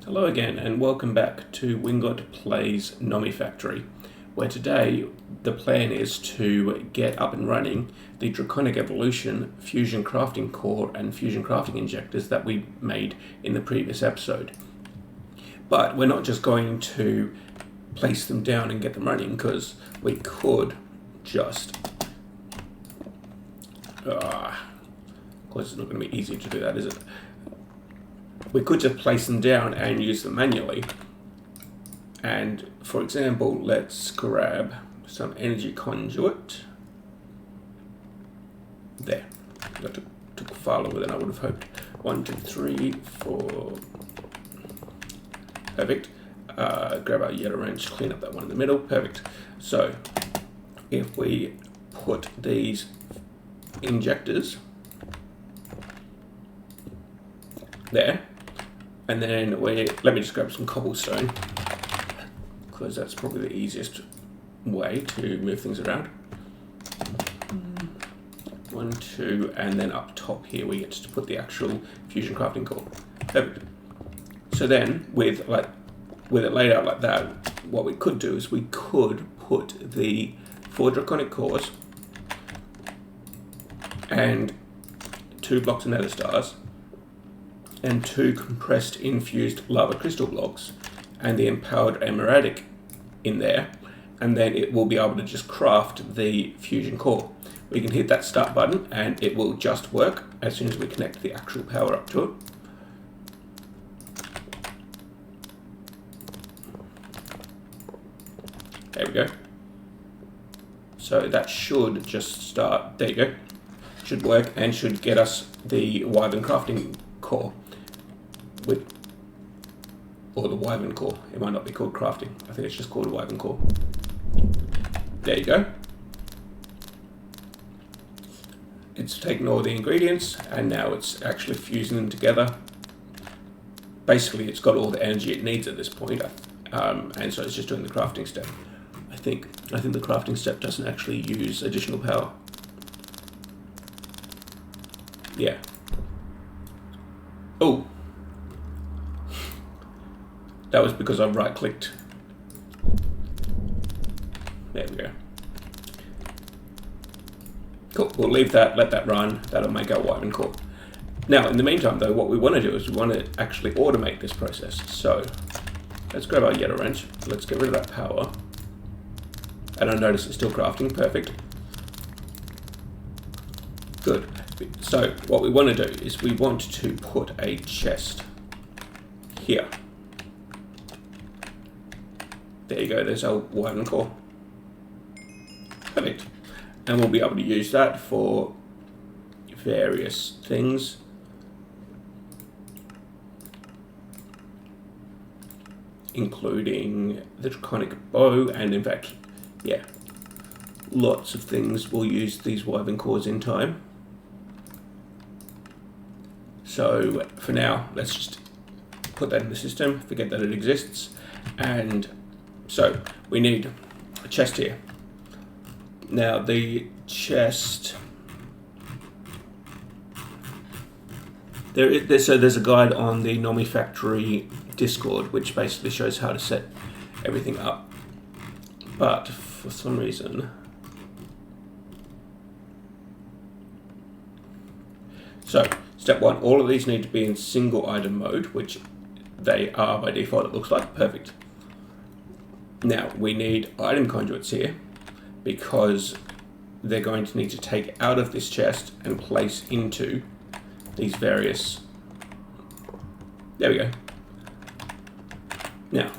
Hello again and welcome back to Wingot Plays Nomifactory, where today the plan is to get up and running the Draconic Evolution Fusion Crafting Core and Fusion Crafting Injectors that we made in the previous episode. But we're not just going to place them down and get them running, because we could just... of course it's not going to be easy to do that, is it? We could just place them down and use them manually. And for example, let's grab some energy conduit. There. That took far longer than I would have hoped. 1, 2, 3, 4. Perfect. Grab our yellow wrench, clean up that one in the middle. Perfect. So if we put these injectors there, and then let me just grab some cobblestone, because that's probably the easiest way to move things around. 1, 2, and then up top here we get to put the actual fusion crafting core. Perfect. So then with it laid out like that, what we could do is we could put the 4 draconic cores and 2 blocks of nether stars and 2 compressed infused lava crystal blocks and the empowered emeradic in there, and then it will be able to just craft the fusion core. We can hit that start button and it will just work as soon as we connect the actual power up to it. There we go. So that should just start, there you go, should work and should get us the Wyvern crafting core. Or the Wyvern core. It might not be called crafting. I think it's just called Wyvern core. There you go. It's taken all the ingredients and now it's actually fusing them together. Basically, it's got all the energy it needs at this point, and so it's just doing the crafting step. I think the crafting step doesn't actually use additional power. Yeah. Oh. That was because I right-clicked. There we go. Cool, we'll leave that, let that run. That'll make our Wyvern core. Now, in the meantime though, what we want to do is we want to actually automate this process. So, let's grab our yellow wrench. Let's get rid of that power. And I notice it's still crafting, perfect. Good. So, what we want to do is we want to put a chest here. There you go, there's our Wyvern core. Perfect. And we'll be able to use that for various things. Including the Draconic bow, and in fact, yeah, lots of things we'll use these Wyvern cores in time. So for now, let's just put that in the system, forget that it exists, and so we need a chest here. Now the chest, there's a guide on the Nomifactory Discord which basically shows how to set everything up, but for some reason, so step 1, all of these need to be in single item mode, which they are by default, it looks like. Perfect. Now, we need item conduits here, because they're going to need to take out of this chest and place into these various... There we go. Now,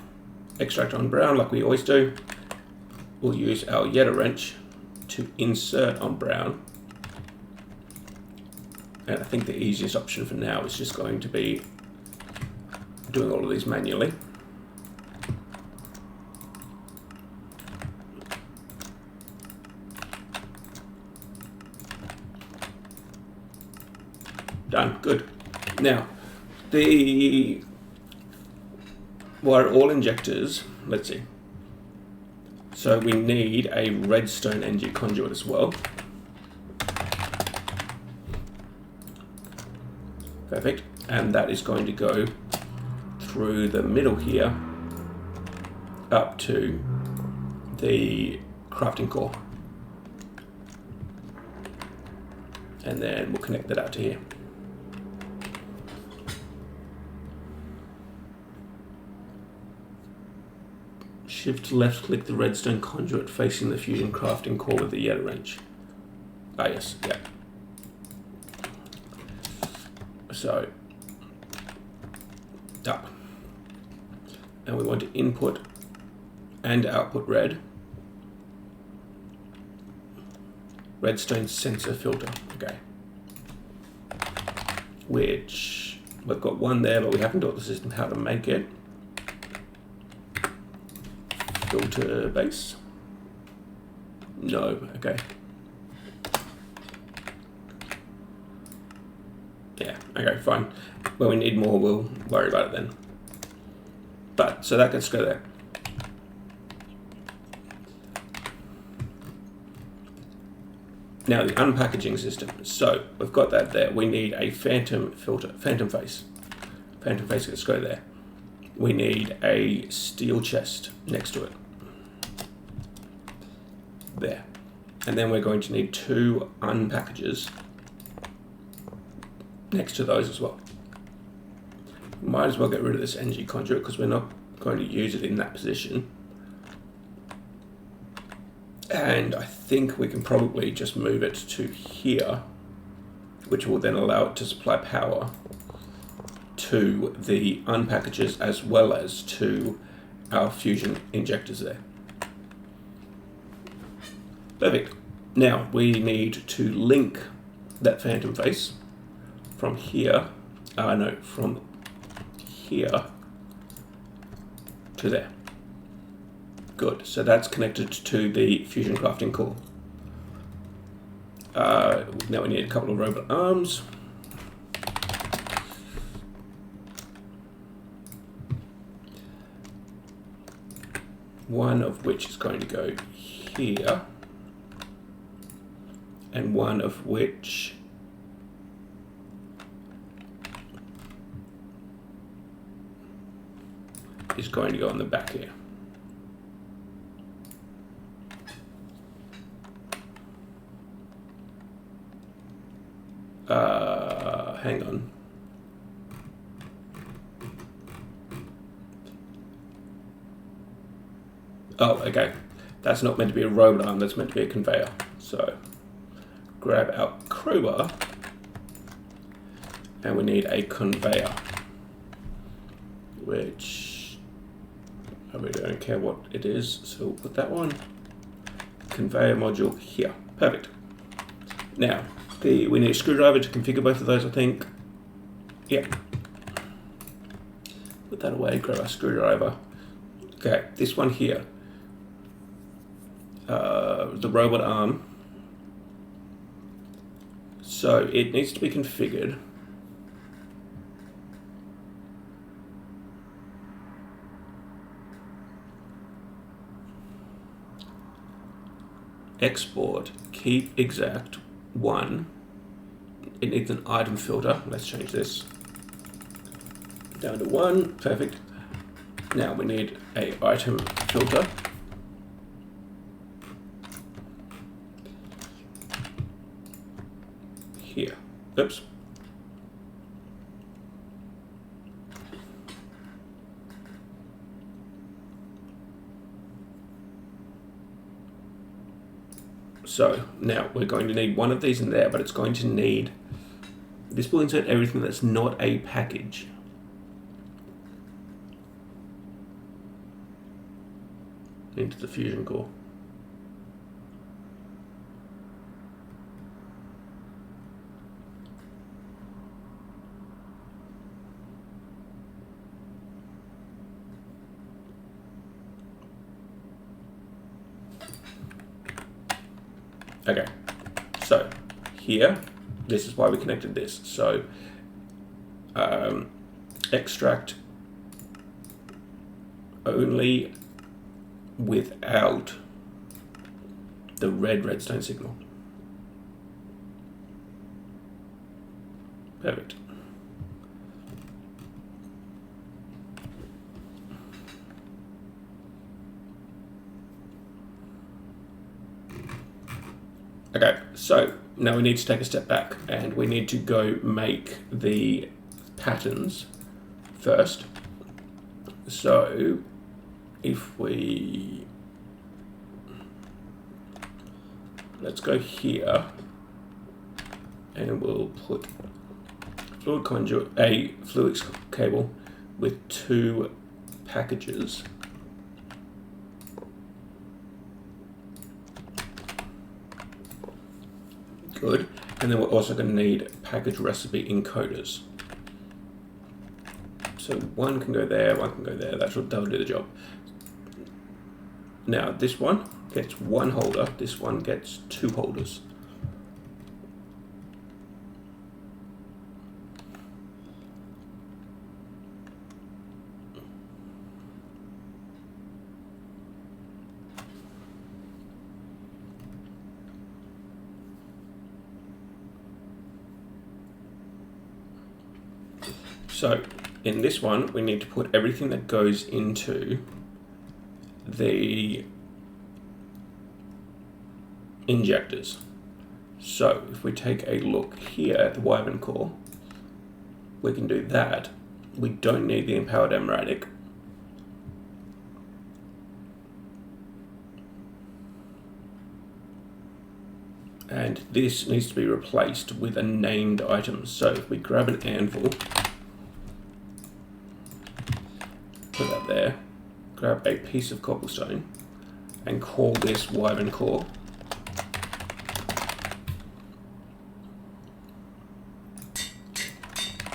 extract on brown like we always do. We'll use our yellow wrench to insert on brown. And I think the easiest option for now is just going to be doing all of these manually. Done, good. Now, what are all injectors? Let's see. So we need a redstone energy conduit as well. Perfect. And that is going to go through the middle here up to the crafting core. And then we'll connect that out to here. Shift left click the redstone conduit facing the fusion crafting core with the yellow wrench. Ah yes, yeah. So, up. And we want to input and output red. Redstone sensor filter, okay. Which, we've got one there, but we haven't taught the system how to make it. Filter base. No, okay. Yeah, okay, fine. When we need more, we'll worry about it then. But, so that gets to go there. Now the unpackaging system. So we've got that there. We need a phantom filter, phantom face. Phantom face gets to go there. We need a steel chest next to it. There. And then we're going to need 2 unpackages next to those as well. Might as well get rid of this energy conduit because we're not going to use it in that position. And I think we can probably just move it to here, which will then allow it to supply power to the unpackages as well as to our fusion injectors there. Perfect. Now we need to link that phantom face from here, from here to there. Good, so that's connected to the fusion crafting core. Now we need a couple of robot arms. One of which is going to go here, and one of which is going to go on the back here. Hang on. Oh, okay. That's not meant to be a robot arm, that's meant to be a conveyor. So, grab our crowbar, and we need a conveyor, which I really don't care what it is, so we'll put that one. Conveyor module here. Perfect. Now, we need a screwdriver to configure both of those, I think. Yeah. Put that away, grab our screwdriver. Okay, this one here. The robot arm. So it needs to be configured. Export, keep exact 1. It needs an item filter. Let's change this down to 1. Perfect. Now we need a item filter. Here. Oops. So now we're going to need one of these in there, but it's going to need, this will insert everything that's not a package. Into the fusion core. Okay, so here, this is why we connected this. So extract only without the red redstone signal. Perfect. Okay, so now we need to take a step back and we need to go make the patterns first. So if we, let's go here and we'll put fluid conduit, a fluid cable with 2 packages. Good. And then we're also going to need package recipe encoders. So one can go there, one can go there. That'll do the job. Now this one gets 1 holder, this one gets 2 holders. So in this one, we need to put everything that goes into the injectors. So if we take a look here at the Wyvern core, we can do that. We don't need the empowered emeratic. And this needs to be replaced with a named item. So if we grab an anvil, put that there, grab a piece of cobblestone, and call this Wyvern core.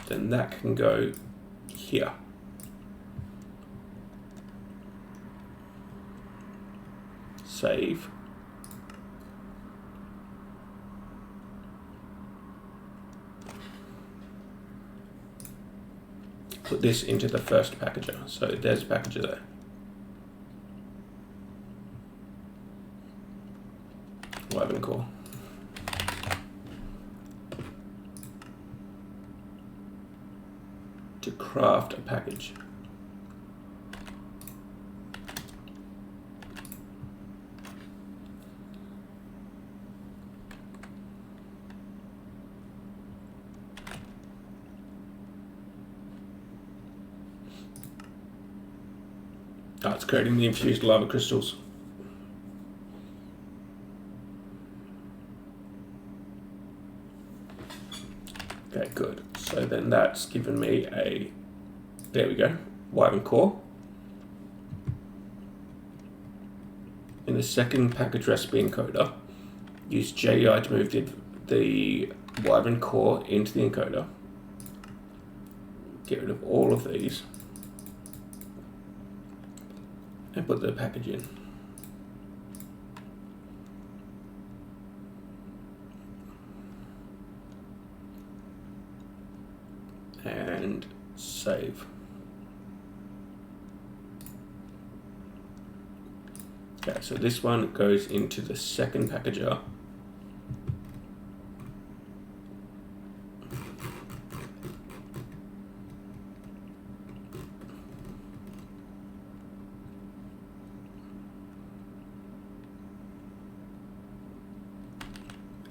Then that can go here. Save. Put this into the first packager. So there's a packager there. Wyvern core. To craft a package. Oh, it's creating the infused lava crystals. Okay, good. So then that's given me a, there we go, Wyvern core. In the second package recipe encoder, use JEI to move the Wyvern core into the encoder. Get rid of all of these. And put the package in. And save. Okay, so this one goes into the second packager.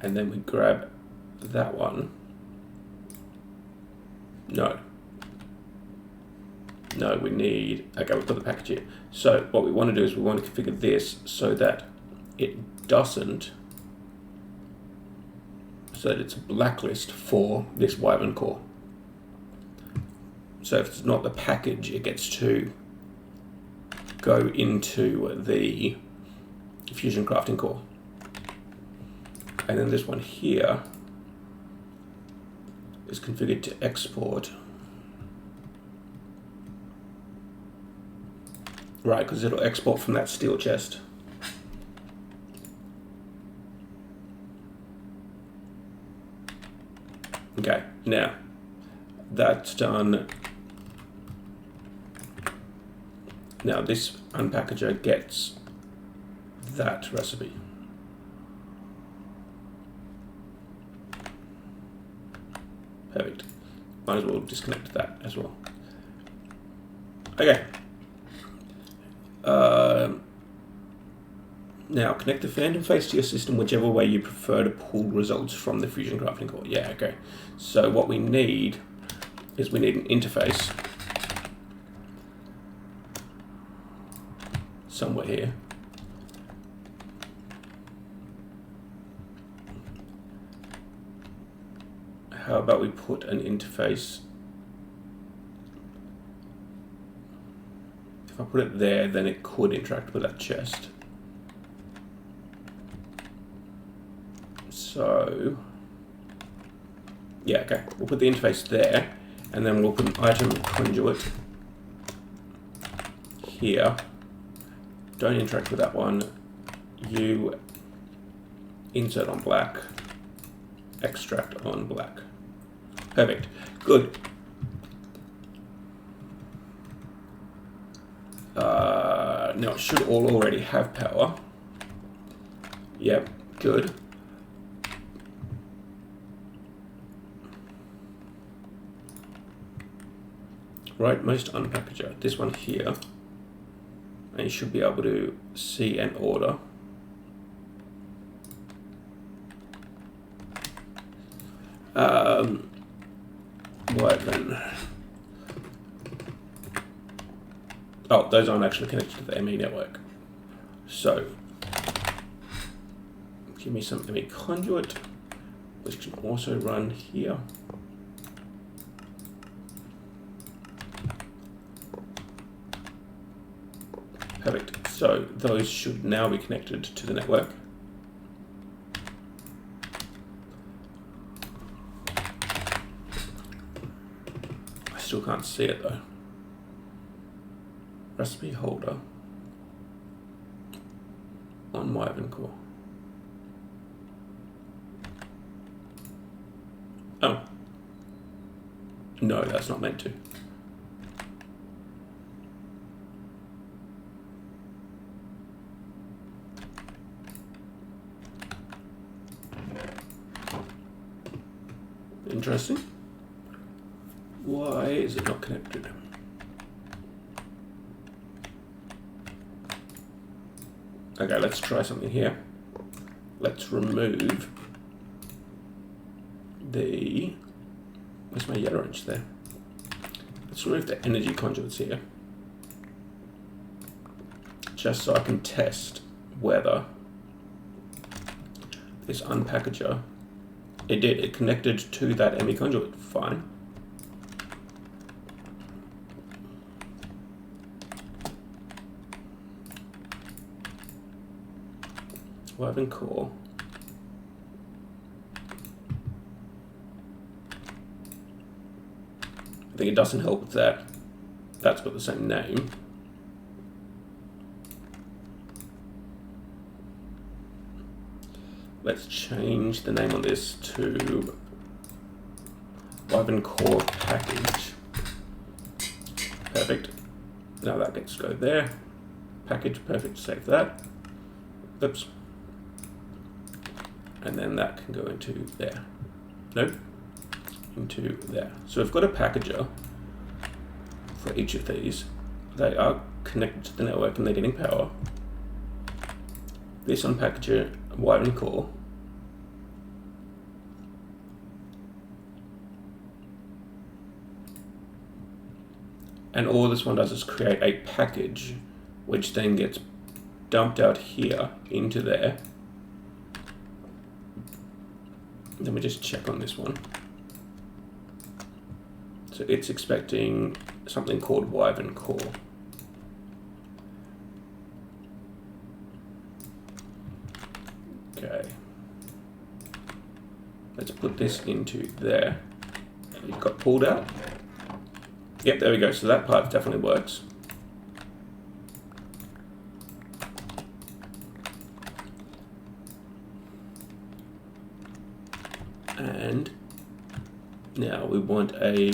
And then we grab that one. No, we need, okay, we've got the package here. So what we want to do is we want to configure this so that it doesn't, so that it's a blacklist for this Wyvern core. So if it's not the package, it gets to go into the Fusion crafting core. And then this one here is configured to export. Right, because it'll export from that steel chest. Okay, now that's done. Now this unpackager gets that recipe. Perfect. Might as well disconnect that as well. Okay. Now, connect the phantom face to your system whichever way you prefer to pull results from the Fusion Crafting Core. Yeah, okay. So what we need is we need an interface somewhere here. How about we put an interface? If I put it there, then it could interact with that chest. So, yeah, okay. We'll put the interface there, and then we'll put an item conduit here. Don't interact with that one. You insert on black, extract on black. Perfect. Good. Now it should all already have power. Yep, good. Right, most unpackager. This one here. And you should be able to see an order. Right then. Oh, those aren't actually connected to the ME network. So, give me some ME conduit, which can also run here. Perfect. So those should now be connected to the network. I still can't see it though. Recipe holder on Wyvern core. Oh. No, that's not meant to. Interesting. Why is it not connected? Okay, let's try something here. Let's remove the... Where's my yellow wrench there? Let's remove the energy conduits here. Just so I can test whether this unpackager, it connected to that ME conduit, fine. Wyvern core. I think it doesn't help with that. That's got the same name. Let's change the name on this to Wyvern core package. Perfect. Now that gets to go there. Package, perfect, save that. Oops. And then that can go into there. Nope. Into there. So we've got a packager for each of these. They are connected to the network and they're getting power. This unpackager, Wyvern core. And all this one does is create a package, which then gets dumped out here into there. Let me just check on this one. So it's expecting something called Wyvern core. Okay. Let's put this into there. It got pulled out. Yep, there we go. So that part definitely works. And now we want a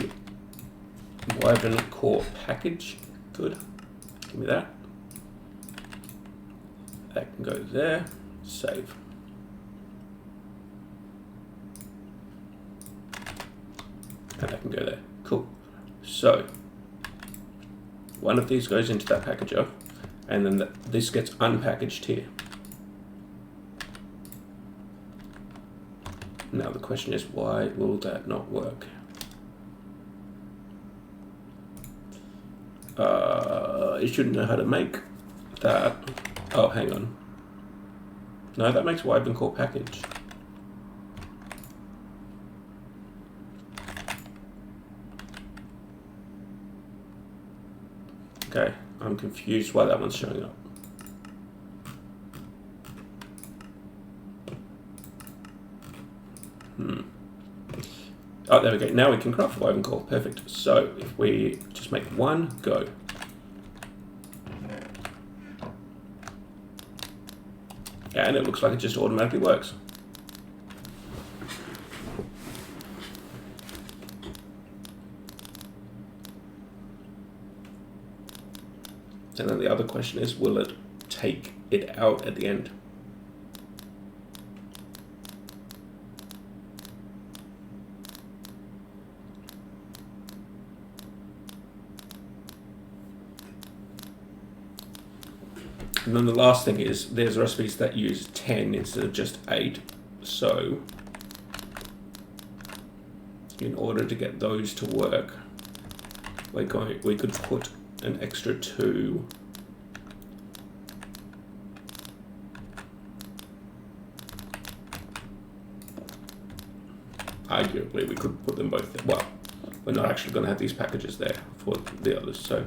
Wyvern core package. Good. Give me that. That can go there. Save. And that can go there. Cool. So one of these goes into that packager, and then this gets unpackaged here. Now the question is, why will that not work? It shouldn't know how to make that. Oh, hang on. No, that makes Wyvern core package. Okay, I'm confused why that one's showing up. Oh, there we go. Now we can craft the Wyvern core. Perfect. So if we just make one go. And it looks like it just automatically works. And then the other question is, will it take it out at the end? And then the last thing is, there's recipes that use 10 instead of just 8. So, in order to get those to work, we could put an extra 2. Arguably, we could put them both there. Well, we're not actually going to have these packages there for the others, so...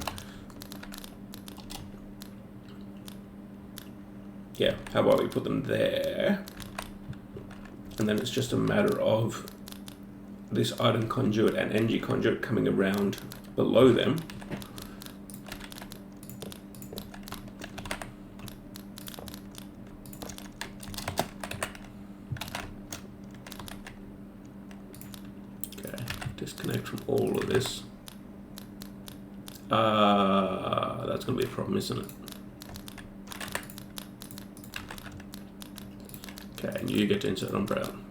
yeah, how about we put them there, and then it's just a matter of this item conduit and energy conduit coming around below them. Okay, disconnect from all of this. That's going to be a problem, isn't it? Okay, and you get to insert on brown.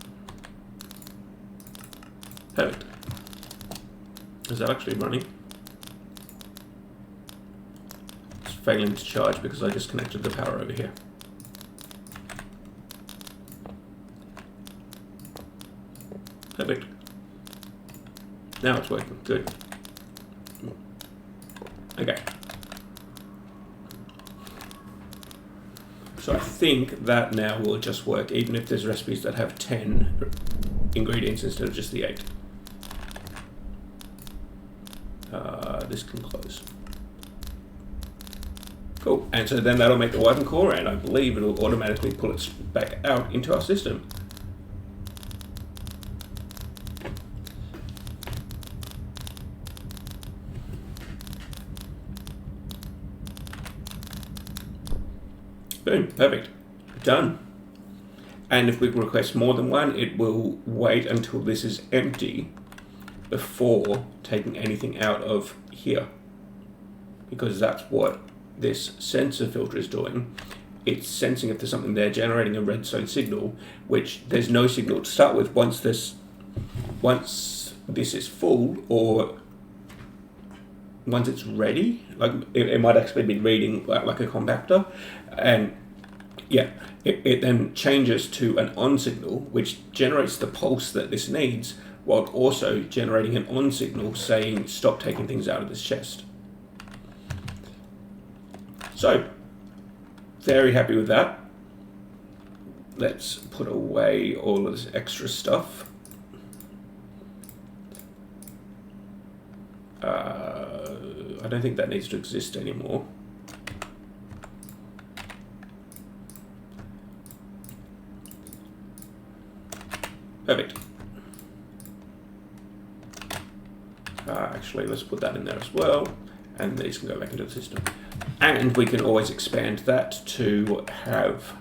Perfect. Is that actually running? It's failing to charge because I just connected the power over here. Perfect. Now it's working. Good. Okay. So I think that now will just work, even if there's recipes that have 10 ingredients instead of just the 8. This can close. Cool. And so then that'll make the Wyvern core, and I believe it'll automatically pull it back out into our system. Boom, perfect. Done. And if we request more than one, it will wait until this is empty before taking anything out of here. Because that's what this sensor filter is doing. It's sensing if there's something there, generating a redstone signal, which there's no signal to start with once this is full, or once it's ready. Like it might actually be reading like a compactor, and yeah, it then changes to an on signal, which generates the pulse that this needs, while also generating an on signal saying stop taking things out of this chest. So, very happy with that. Let's put away all of this extra stuff. I don't think that needs to exist anymore. Perfect. Actually, let's put that in there as well, and these can go back into the system. And we can always expand that to have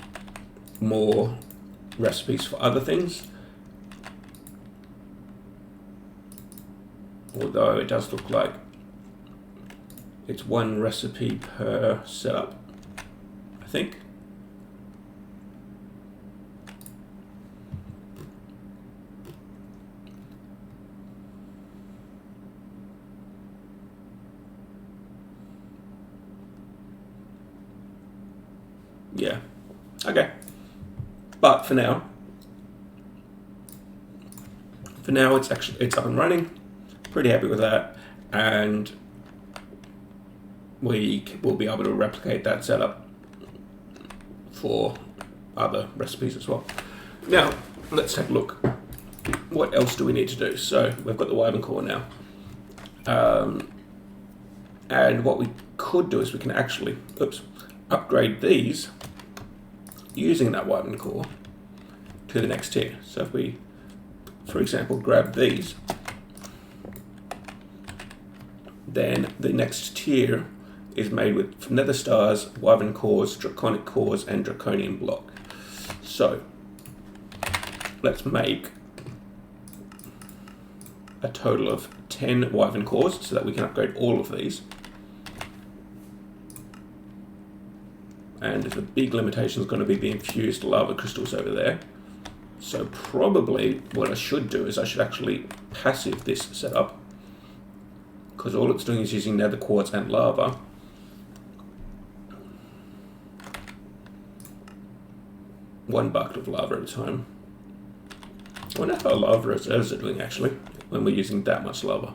more recipes for other things. Although it does look like it's one recipe per setup, I think. Yeah, okay. But for now, now it's up and running. Pretty happy with that, and we will be able to replicate that setup for other recipes as well. Now let's take a look. What else do we need to do? So we've got the Wyvern core now, and what we could do is we can actually upgrade these using that Wyvern core to the next tier. So if we, for example, grab these, then the next tier is made with Nether Stars, Wyvern cores, Draconic cores, and Draconian block. So let's make a total of 10 Wyvern cores so that we can upgrade all of these. And the big limitation is going to be the infused lava crystals over there. So probably what I should do is I should actually passive this setup, because all it's doing is using nether quartz and lava. One bucket of lava at a time. I wonder how lava reserves are doing actually when we're using that much lava.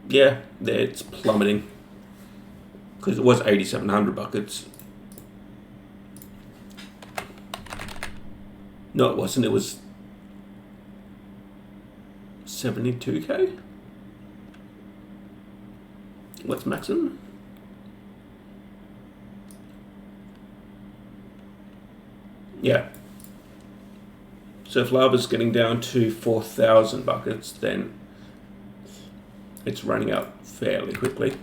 Yeah, it's plummeting, because it was 8,700 buckets. No, it wasn't. It was 72k. What's maximum? Yeah. So if lava's getting down to 4,000 buckets, then it's running out fairly quickly,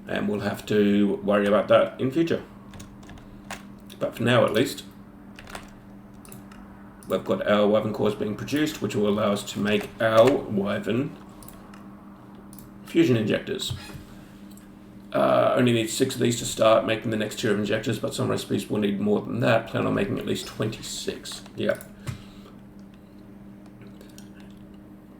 and we'll have to worry about that in future. But for now, at least, we've got our Wyvern cores being produced, which will allow us to make our Wyvern fusion injectors. Only need 6 of these to start making the next tier of injectors, but some recipes will need more than that. Plan on making at least 26. Yeah.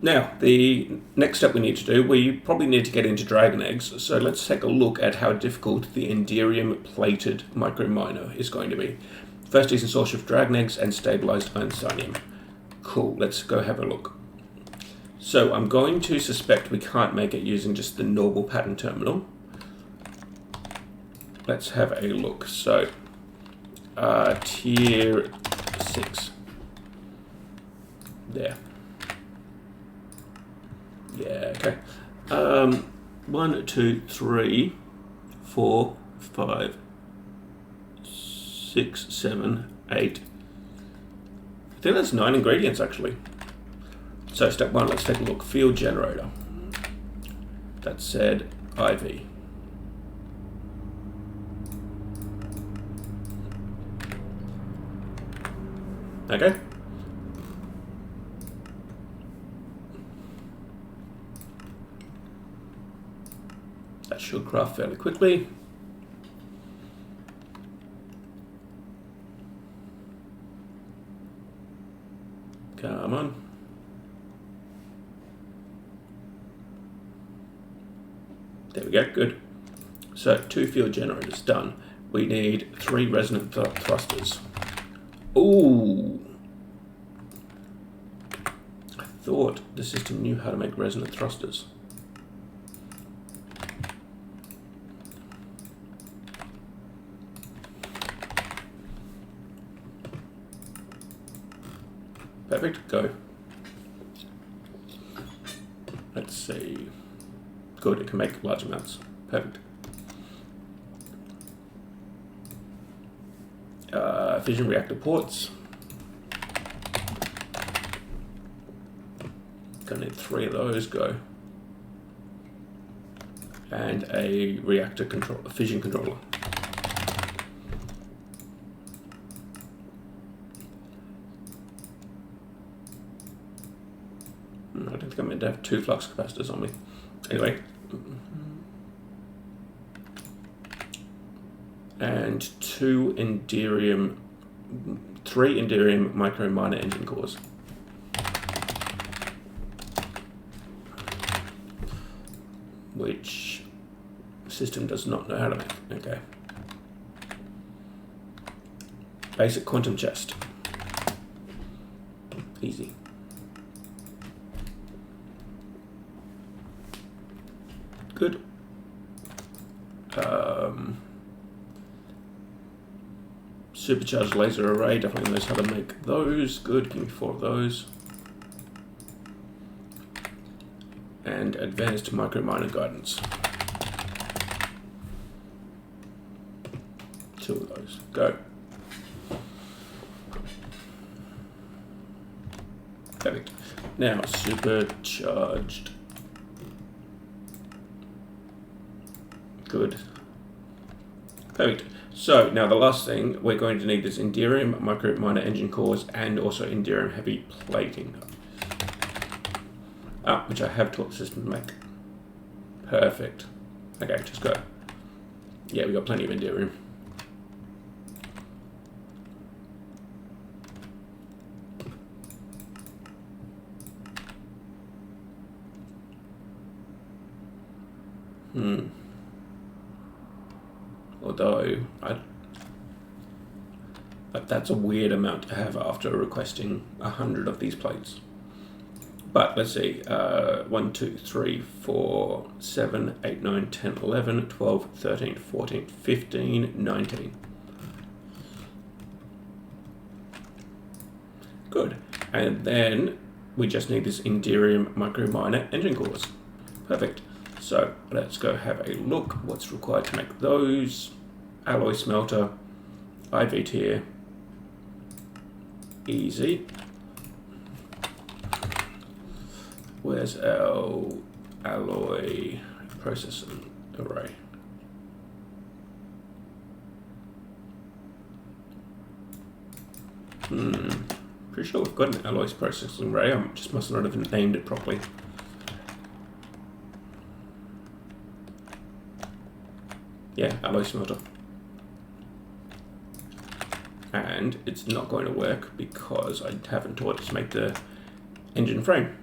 Now, the next step we need to do, we probably need to get into dragon eggs. So let's take a look at how difficult the Enderium plated micro miner is going to be. First is in source of dragon eggs and stabilised Einsteinium. Cool, let's go have a look. So I'm going to suspect we can't make it using just the normal pattern terminal. Let's have a look. So, tier 6. There. Yeah, okay. 1, 2, 3, 4, 5, 6, 7, 8. I think that's 9 ingredients actually. So step 1, let's take a look. Field generator. That said IV. Okay. That should craft fairly quickly. Come on. There we go, good. So 2 field generators done. We need 3 resonant thrusters. Ooh. I thought the system knew how to make resonant thrusters. Perfect, go. Let's see. Good, it can make large amounts. Perfect. Fission reactor ports. Gonna need 3 of those, go. And a reactor control, a fission controller. I don't think I'm meant to have 2 flux capacitors on me. Anyway. And 3 Enderium micro miner engine cores. Which system does not know how to make. Okay. basic quantum chest. Easy. Good. Supercharged laser array, definitely knows how to make those. Good, give me 4 of those. And advanced microminer guidance. 2 of those. Go. Perfect. Now, supercharged. Good. Perfect. So, now the last thing, we're going to need is Inderium microminer engine cores and also Inderium heavy plating. Which I have taught the system to make. Perfect. Okay, just go. Yeah, we got plenty of Inderium. Although, that's a weird amount to have after requesting 100 of these plates. But let's see, 1, 2, 3, 4, 7, 8, 9, 10, 11, 12, 13, 14, 15, 19. Good. And then we just need this Inderium microminer engine cores. Perfect. So let's go have a look. What's required to make those? Alloy smelter, IV tier, easy. Where's our alloy processing array? Pretty sure we've got an alloy processing array. I just must not have named it properly. Yeah, alloy smelter. And it's not going to work because I haven't taught it to make the engine frame.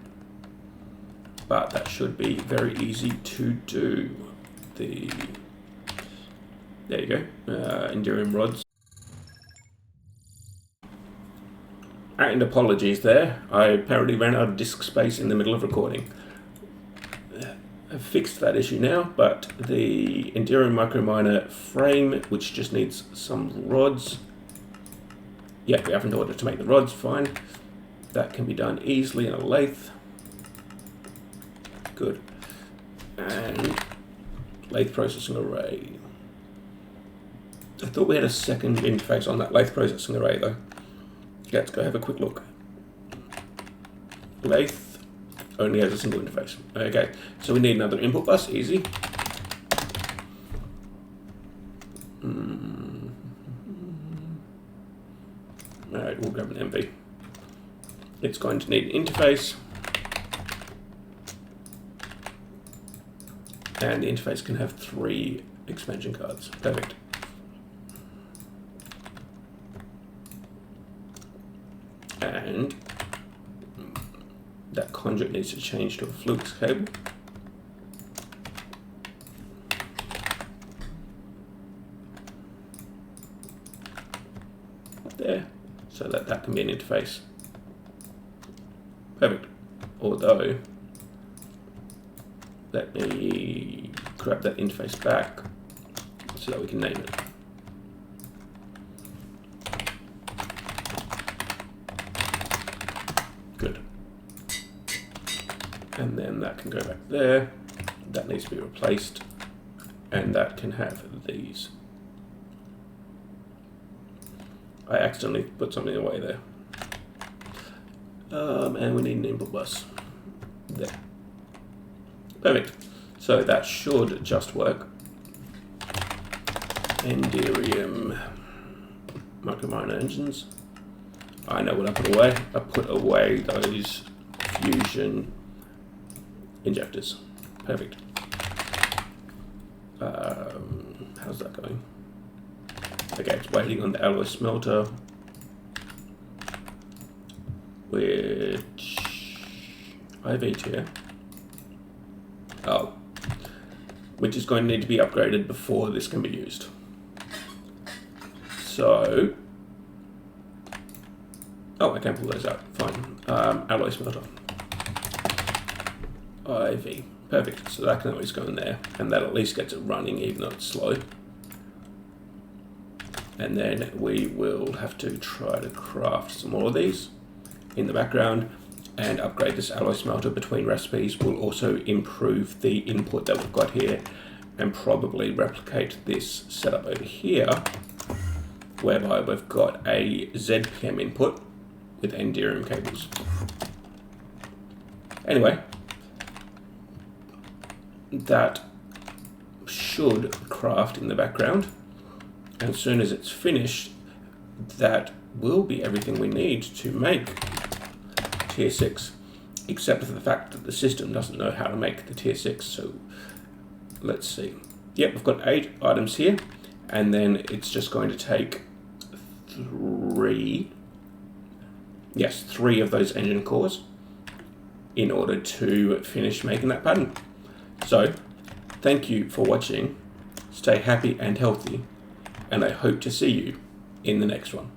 But that should be very easy to do. There you go, Inderium rods. And apologies there, I apparently ran out of disk space in the middle of recording. I've fixed that issue now, but the Inderium microminer frame, which just needs some rods. Yeah, we haven't ordered to make the rods, fine. That can be done easily in a lathe. Good. And lathe processing array. I thought we had a second interface on that lathe processing array though. Let's go have a quick look. Lathe only has a single interface. Okay, so we need another input bus, easy. Alright, we'll grab an MV. It's going to need an interface. And the interface can have 3 expansion cards. Perfect. And that conduit needs to change to a flux cable. There, so that can be an interface. Perfect. Although, let me grab that interface back so that we can name it. Good. And then that can go back there. That needs to be replaced. And that can have these. I accidentally put something away there. And we need an input bus. There. Perfect. So that should just work. Inderium microminer engines. I know what I put away. I put away those fusion injectors. Perfect. How's that going? Okay, it's waiting on the alloy smelter, which IV tier. Oh, which is going to need to be upgraded before this can be used. So Oh, I can pull those out. Fine. Alloy smelter. IV. Perfect. So that can always go in there, and that at least gets it running, even though it's slow. And then we will have to try to craft some more of these in the background and upgrade this alloy smelter between recipes. Will also improve the input that we've got here and probably replicate this setup over here, whereby we've got a ZPM input with Enderium cables. Anyway, that should craft in the background. And as soon as it's finished, that will be everything we need to make tier 6, except for the fact that the system doesn't know how to make the tier 6. So let's see. Yep, we've got 8 items here, and then it's just going to take 3 of those engine cores in order to finish making that pattern. So thank you for watching. Stay happy and healthy, and I hope to see you in the next one.